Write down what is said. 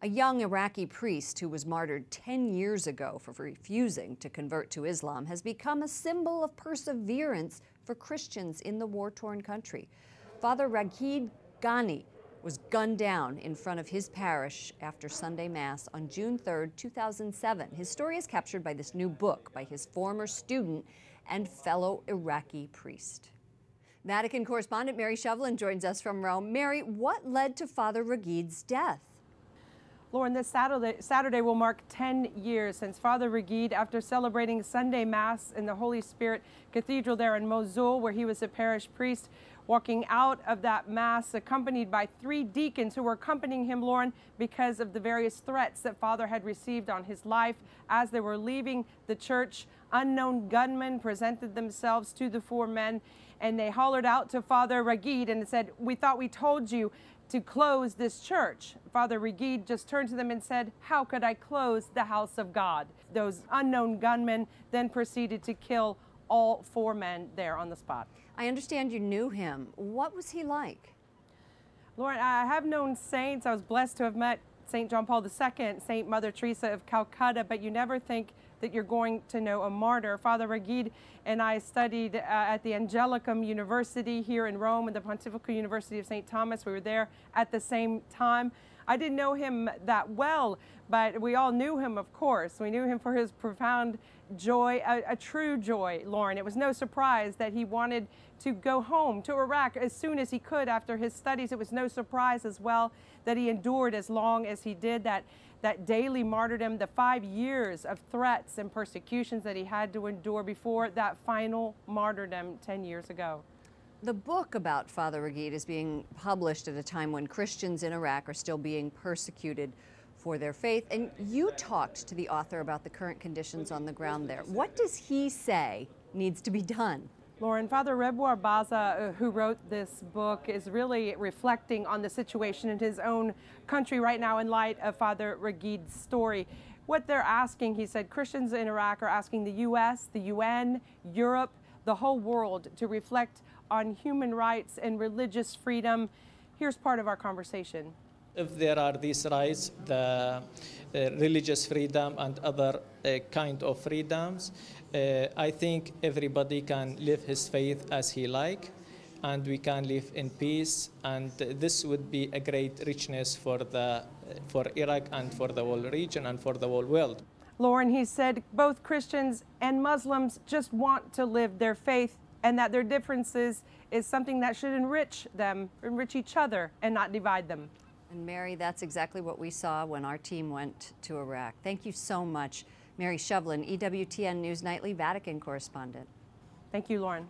A young Iraqi priest who was martyred 10 years ago for refusing to convert to Islam has become a symbol of perseverance for Christians in the war-torn country. Father Ragheed-ENN-170601 was gunned down in front of his parish after Sunday Mass on June 3, 2007. His story is captured by this new book by his former student and fellow Iraqi priest. Vatican correspondent Mary Shovelin joins us from Rome. Mary, what led to Father Ragheed's death? Lauren, this Saturday will mark 10 years since Father Ragheed, after celebrating Sunday Mass in the Holy Spirit Cathedral there in Mosul, where he was a parish priest, walking out of that Mass accompanied by 3 deacons who were accompanying him, Lauren, because of the various threats that Father had received on his life. As they were leaving the church, unknown gunmen presented themselves to the 4 men, and they hollered out to Father Ragheed and said, "We thought we told you to close this church." Father Ragheed just turned to them and said, "How could I close the house of God?" Those unknown gunmen then proceeded to kill all 4 men there on the spot. I understand you knew him. What was he like? Lauren, I have known saints. I was blessed to have met St. John Paul II, St. Mother Teresa of Calcutta, but you never think that you're going to know a martyr. Father Ragheed and I studied at the Angelicum University here in Rome and the Pontifical University of St. Thomas. We were there at the same time. I didn't know him that well, but we all knew him, of course. We knew him for his profound joy, a true joy, Lauren. It was no surprise that he wanted to go home to Iraq as soon as he could after his studies. It was no surprise as well that he endured as long as he did, that daily martyrdom, the 5 years of threats and persecutions that he had to endure before that final martyrdom 10 years ago. The book about Father Ragheed is being published at a time when Christians in Iraq are still being persecuted for their faith, and you talked to the author about the current conditions on the ground there. What does he say needs to be done? Lauren, Father Reboir Baza, who wrote this book, is really reflecting on the situation in his own country right now in light of Father Ragheed's story. What they're asking, he said, Christians in Iraq are asking the U.S., the UN, Europe, the whole world to reflect on human rights and religious freedom. Here's part of our conversation. If there are these rights, the religious freedom and other kind of freedoms, I think everybody can live his faith as he like, and we can live in peace, and this would be a great richness for Iraq and for the whole region and for the whole world. Lauren, he said both Christians and Muslims just want to live their faith, and that their differences is something that should enrich them, enrich each other, and not divide them. And Mary, that's exactly what we saw when our team went to Iraq. Thank you so much. Mary Shovelin, EWTN News Nightly Vatican correspondent. Thank you, Lauren.